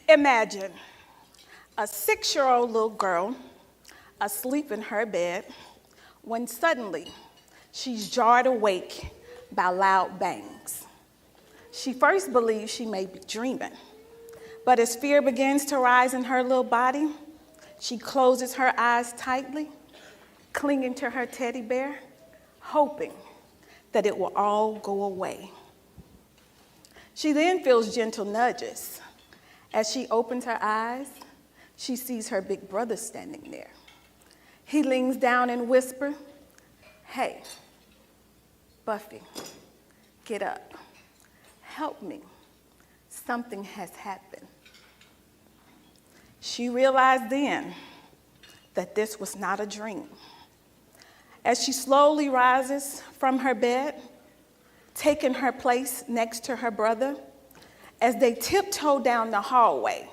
Imagine a 6-year-old little girl asleep in her bed when suddenly she's jarred awake by loud bangs. She first believes she may be dreaming, but as fear begins to rise in her little body, she closes her eyes tightly, clinging to her teddy bear, hoping that it will all go away. She then feels gentle nudges. As she opens her eyes, she sees her big brother standing there. He leans down and whispers, "Hey, Buffy, get up. Help me. Something has happened." She realized then that this was not a dream. As she slowly rises from her bed, taking her place next to her brother, as they tiptoe down the hallway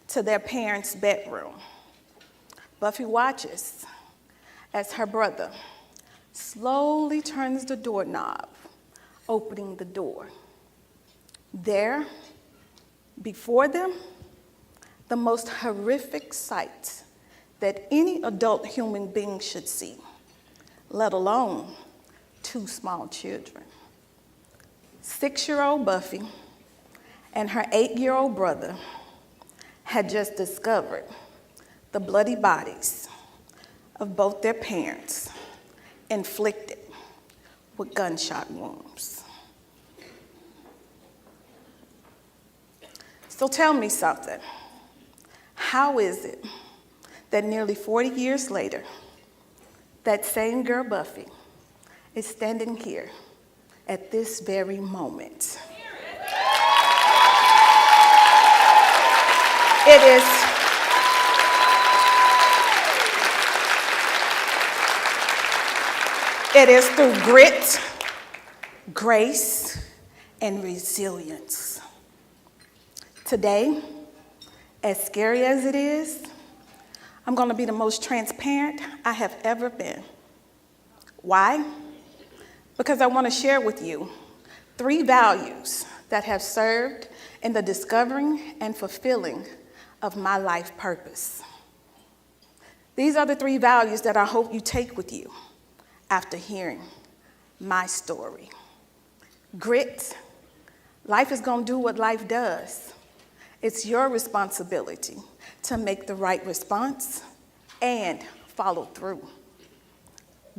to their parents' bedroom, Buffy watches as her brother slowly turns the doorknob, opening the door. There, before them, the most horrific sight that any adult human being should see, let alone 2 small children. 6-year-old Buffy and her 8-year-old brother had just discovered the bloody bodies of both their parents, inflicted with gunshot wounds. So tell me something. How is it that nearly 40 years later, that same girl Buffy is standing here at this very moment? It is through grit, grace, and resilience. Today, as scary as it is, I'm going to be the most transparent I have ever been. Why? Because I want to share with you 3 values that have served in the discovering and fulfilling of my life purpose. These are the 3 values that I hope you take with you after hearing my story. Grit. Life is going to do what life does. It's your responsibility to make the right response and follow through.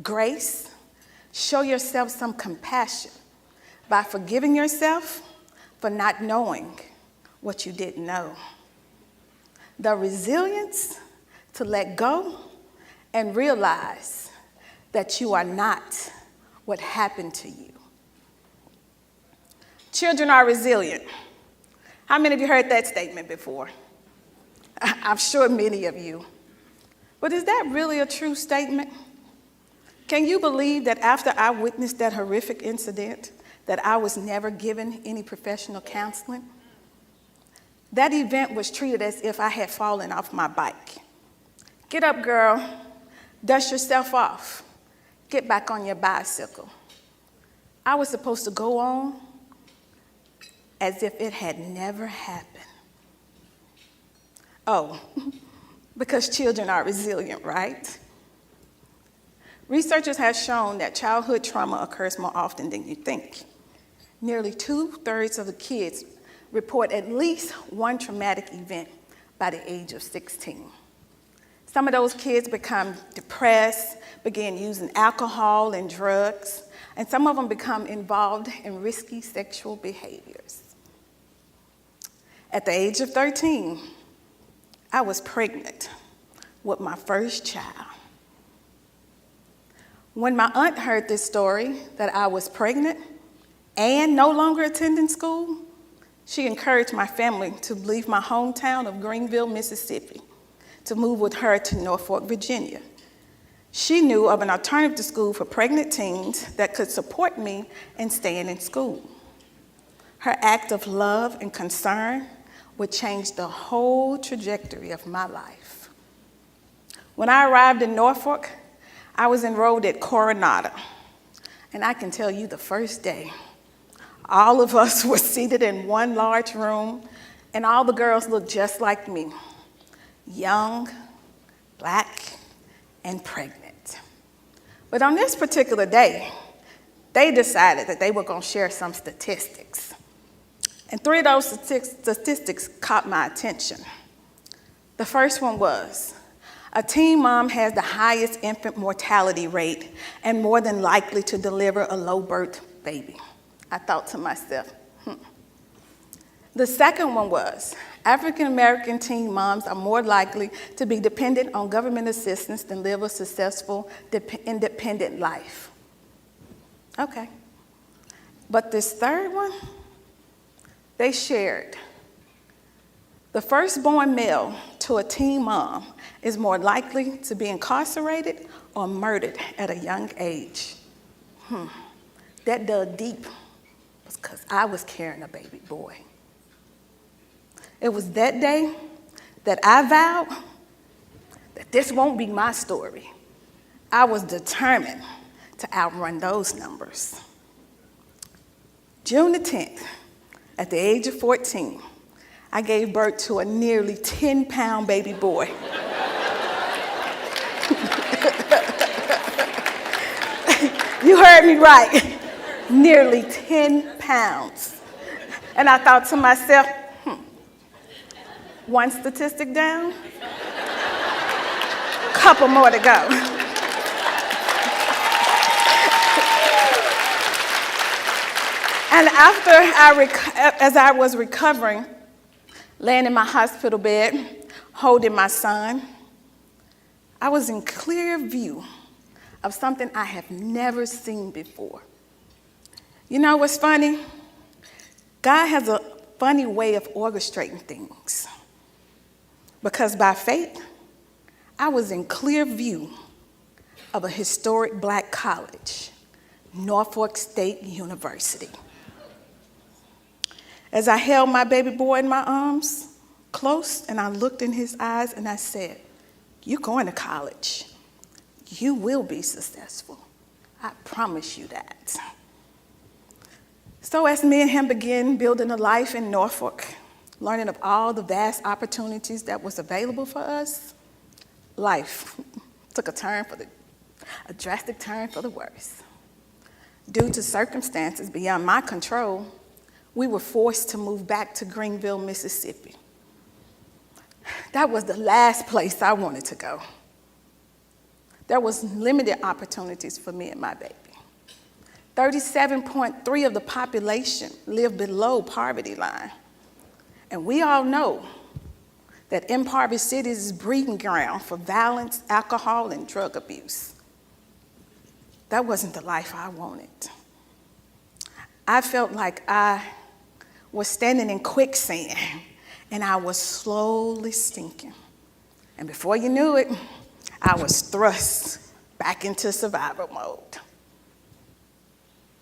Grace. Show yourself some compassion by forgiving yourself for not knowing what you didn't know. The resilience to let go and realize that you are not what happened to you. Children are resilient. How many of you heard that statement before? I'm sure many of you. But is that really a true statement? Can you believe that after I witnessed that horrific incident, that I was never given any professional counseling? That event was treated as if I had fallen off my bike. Get up, girl. Dust yourself off. Get back on your bicycle. I was supposed to go on as if it had never happened. Oh, because children are resilient, right? Researchers have shown that childhood trauma occurs more often than you think. Nearly 2/3 of the kids report at least one traumatic event by the age of 16. Some of those kids become depressed, begin using alcohol and drugs, and some of them become involved in risky sexual behaviors. At the age of 13, I was pregnant with my first child. When my aunt heard this story, that I was pregnant and no longer attending school, she encouraged my family to leave my hometown of Greenville, Mississippi, to move with her to Norfolk, Virginia. She knew of an alternative school for pregnant teens that could support me in staying in school. Her act of love and concern would change the whole trajectory of my life. When I arrived in Norfolk, I was enrolled at Coronado, and I can tell you the first day, all of us were seated in one large room, and all the girls looked just like me, young, black, and pregnant. But on this particular day, they decided that they were going to share some statistics. And 3 of those statistics caught my attention. The first one was, a teen mom has the highest infant mortality rate and more than likely to deliver a low-birth baby. I thought to myself, The second one was, African-American teen moms are more likely to be dependent on government assistance than live a successful, independent life. Okay. But this third one, they shared. The firstborn male to a teen mom is more likely to be incarcerated or murdered at a young age. That dug deep because I was carrying a baby boy. It was that day that I vowed that this won't be my story. I was determined to outrun those numbers. June the 10th, at the age of 14, I gave birth to a nearly 10-pound baby boy. You heard me right, nearly 10 pounds. And I thought to myself, one statistic down, couple more to go. And as I was recovering, laying in my hospital bed, holding my son, I was in clear view of something I have never seen before. You know what's funny? God has a funny way of orchestrating things. Because by faith, I was in clear view of a historic black college, Norfolk State University. As I held my baby boy in my arms, close, and I looked in his eyes and I said, "You're going to college. You will be successful. I promise you that." So as me and him began building a life in Norfolk, learning of all the vast opportunities that was available for us, life took a drastic turn for the worse. Due to circumstances beyond my control, we were forced to move back to Greenville, Mississippi. That was the last place I wanted to go. There was limited opportunities for me and my baby. 37.3% of the population lived below poverty line. And we all know that impoverished cities is breeding ground for violence, alcohol, and drug abuse. That wasn't the life I wanted. I felt like I was standing in quicksand, and I was slowly sinking. And before you knew it, I was thrust back into survival mode,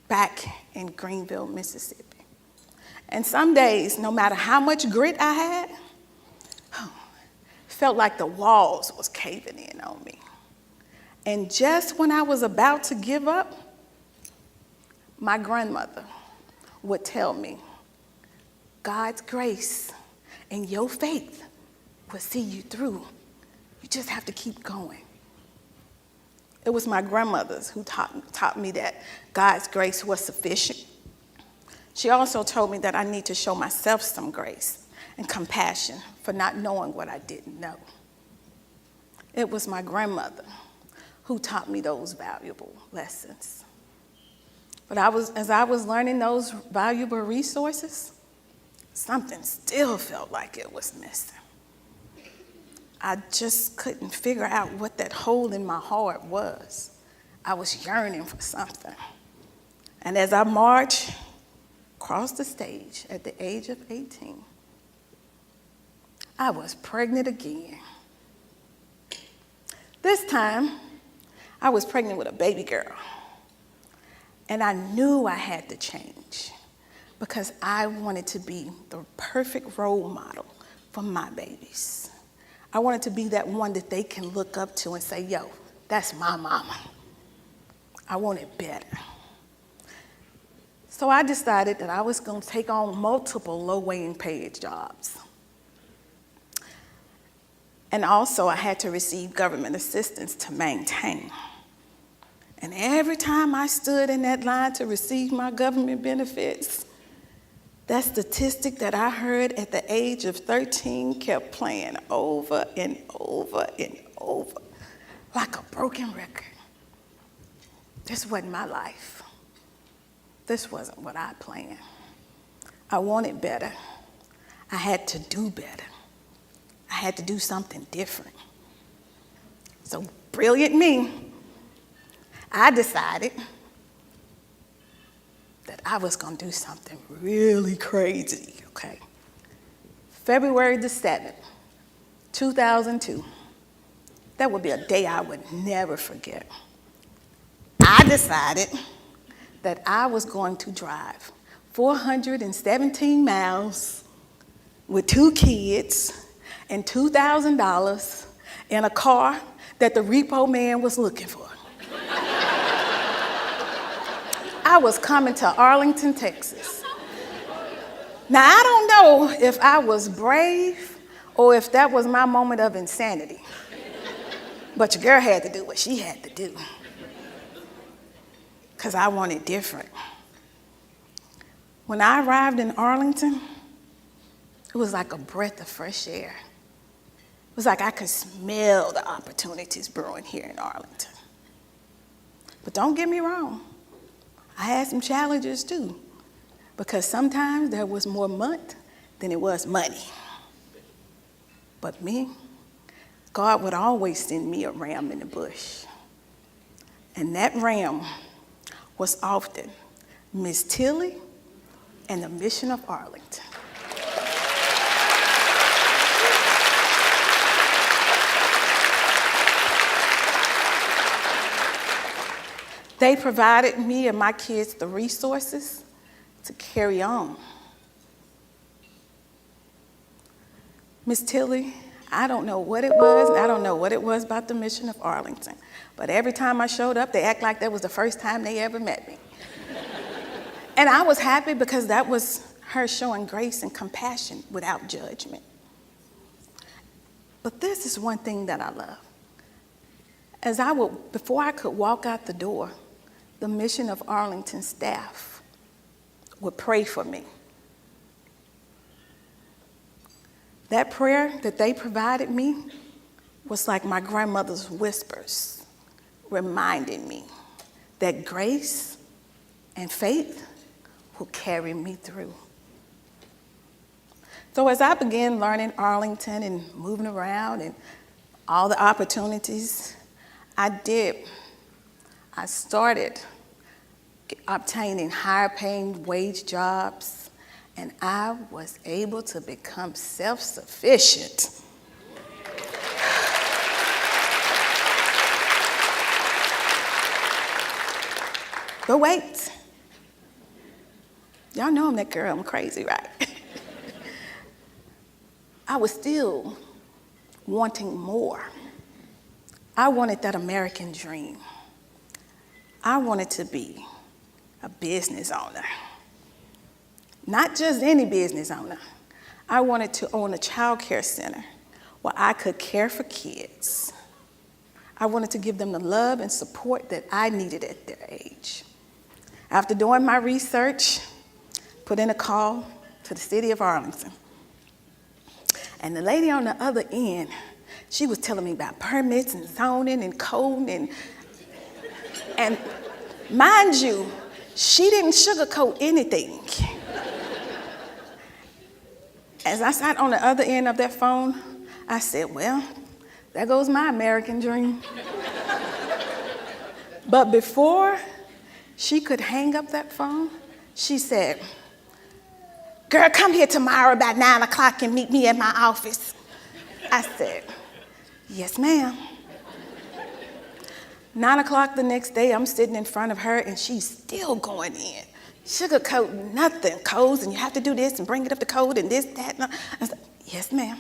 back in Greenville, Mississippi. And some days, no matter how much grit I had, felt like the walls was caving in on me. And just when I was about to give up, my grandmother would tell me, God's grace and your faith will see you through. You just have to keep going. It was my grandmothers who taught me that God's grace was sufficient. She also told me that I need to show myself some grace and compassion for not knowing what I didn't know. It was my grandmother who taught me those valuable lessons. But as I was learning those valuable resources, something still felt like it was missing. I just couldn't figure out what that hole in my heart was. I was yearning for something. And as I marched across the stage at the age of 18, I was pregnant again. This time, I was pregnant with a baby girl. And I knew I had to change because I wanted to be the perfect role model for my babies. I wanted to be that one that they can look up to and say, yo, that's my mama. I want it better. So I decided that I was going to take on multiple low-wage paid jobs. And also, I had to receive government assistance to maintain. And every time I stood in that line to receive my government benefits, that statistic that I heard at the age of 13 kept playing over and over and over, like a broken record. This wasn't my life. This wasn't what I planned. I wanted better. I had to do better. I had to do something different. So brilliant me, I decided that I was going to do something really crazy, okay? February the 7th, 2002. That would be a day I would never forget. I decided that I was going to drive 417 miles with 2 kids and $2,000 in a car that the repo man was looking for. I was coming to Arlington, Texas. Now, I don't know if I was brave or if that was my moment of insanity. But your girl had to do what she had to do. Because I wanted different. When I arrived in Arlington, it was like a breath of fresh air. It was like I could smell the opportunities brewing here in Arlington. But don't get me wrong, I had some challenges too, because sometimes there was more mud than it was money. But me, God would always send me a ram in the bush. And that ram was often Miss Tilly and the Mission of Arlington. They provided me and my kids the resources to carry on. Miss Tilly, I don't know what it was, and I don't know what it was about the Mission of Arlington, but every time I showed up, they act like that was the first time they ever met me. And I was happy because that was her showing grace and compassion without judgment. But this is one thing that I love. Before I could walk out the door, the Mission of Arlington staff would pray for me. That prayer that they provided me was like my grandmother's whispers, reminding me that grace and faith will carry me through. So as I began learning Arlington and moving around and all the opportunities I started obtaining higher paying wage jobs, and I was able to become self-sufficient. But wait, y'all know I'm that girl, I'm crazy, right? I was still wanting more. I wanted that American dream. I wanted to be a business owner. Not just any business owner. I wanted to own a child care center where I could care for kids. I wanted to give them the love and support that I needed at their age. After doing my research, put in a call to the city of Arlington. And the lady on the other end, she was telling me about permits and zoning and code and mind you, she didn't sugarcoat anything. As I sat on the other end of that phone, I said, well, there goes my American dream. But before she could hang up that phone, she said, girl, come here tomorrow about 9 o'clock and meet me at my office. I said, yes, ma'am. 9 o'clock the next day, I'm sitting in front of her, and she's still going in. Sugarcoat nothing, codes, and you have to do this and bring it up to code and this, that. And I said, yes, ma'am.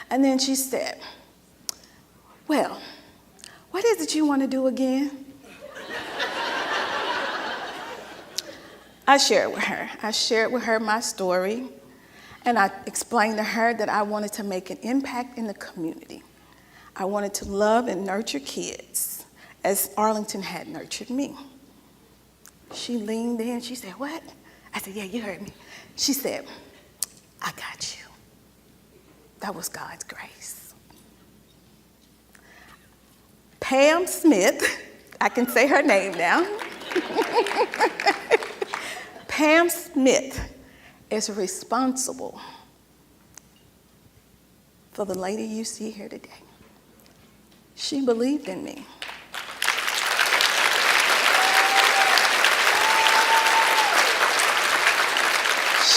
And then she said, well, what is it you want to do again? I shared with her. I shared with her my story, and I explained to her that I wanted to make an impact in the community. I wanted to love and nurture kids as Arlington had nurtured me. She leaned in, she said, "What?" I said, "Yeah, you heard me." She said, "I got you." That was God's grace. Pam Smith, I can say her name now. Pam Smith is responsible for the lady you see here today. She believed in me.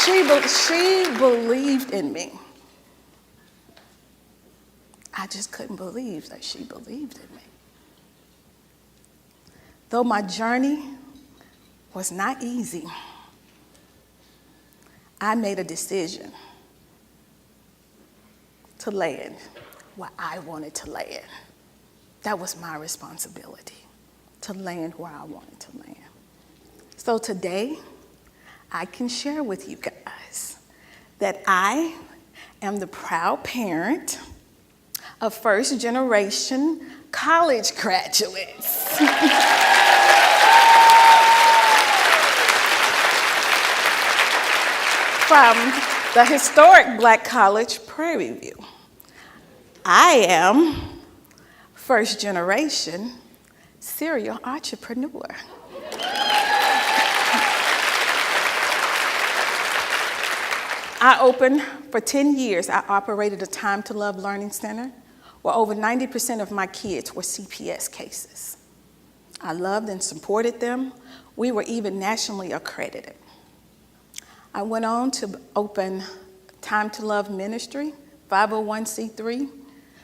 She believed in me. I just couldn't believe that she believed in me. Though my journey was not easy, I made a decision to land where I wanted to land. That was my responsibility, to land where I wanted to land. So today, I can share with you guys that I am the proud parent of first-generation college graduates. From the historic Black College Prairie View. I am first-generation serial entrepreneur. For 10 years, I operated a Time to Love Learning Center where over 90% of my kids were CPS cases. I loved and supported them. We were even nationally accredited. I went on to open Time to Love Ministry, 501c3,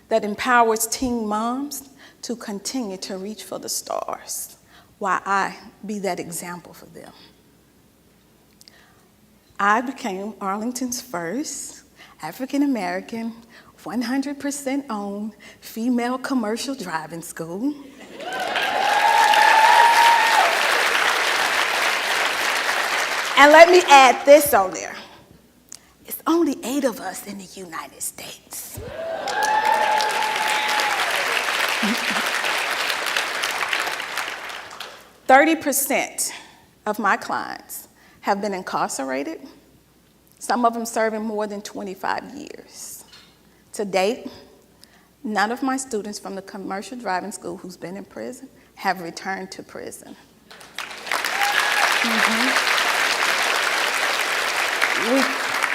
that empowers teen moms to continue to reach for the stars while I be that example for them. I became Arlington's first African-American, 100% owned female commercial driving school. And let me add this on there. It's only 8 of us in the United States. %30 of my clients have been incarcerated, some of them serving more than 25 years. To date, none of my students from the commercial driving school who's been in prison have returned to prison.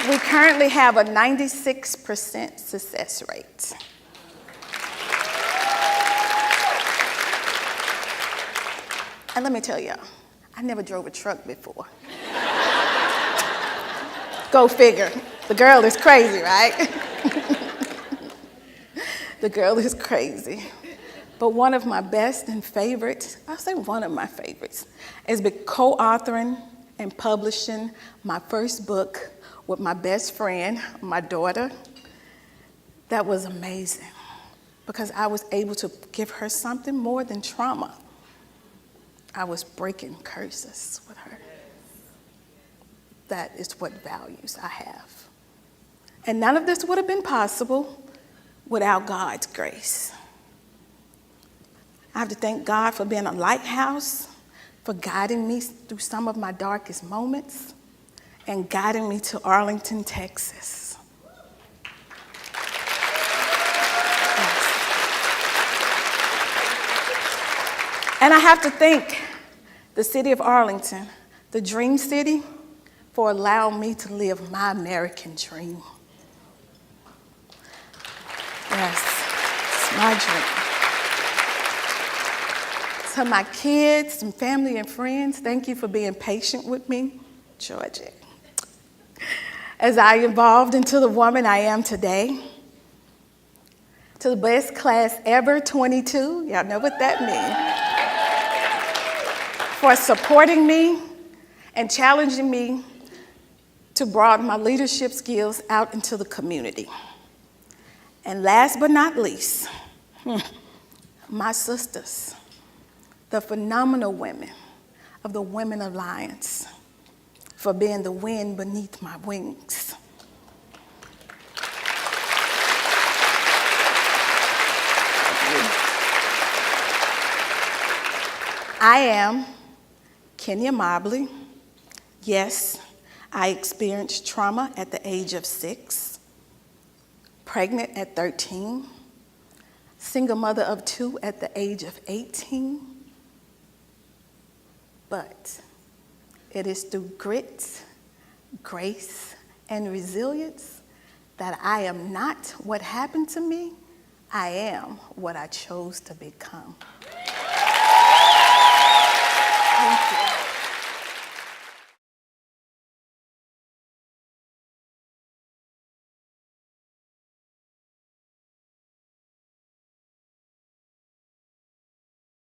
We currently have a 96% success rate. And let me tell y'all, I never drove a truck before. Go figure. The girl is crazy, right? The girl is crazy. But one of my best and favorites, I'll say one of my favorites, is co-authoring and publishing my first book with my best friend, my daughter. That was amazing because I was able to give her something more than trauma. I was breaking curses with her. That is what values I have. And none of this would have been possible without God's grace. I have to thank God for being a lighthouse, for guiding me through some of my darkest moments, and guiding me to Arlington, Texas. Yes. And I have to thank the city of Arlington, the Dream City, for allowing me to live my American dream. Yes, it's my dream. To my kids and family and friends, thank you for being patient with me, Georgia, as I evolved into the woman I am today. To the best class ever, 22, y'all know what that means, for supporting me and challenging me to broaden my leadership skills out into the community. And last but not least, my sisters, the phenomenal women of the Women Alliance, for being the wind beneath my wings. I am Kenya Mobley. Yes, I experienced trauma at the age of 6, pregnant at 13, single mother of 2 at the age of 18. But it is through grit, grace, and resilience that I am not what happened to me, I am what I chose to become.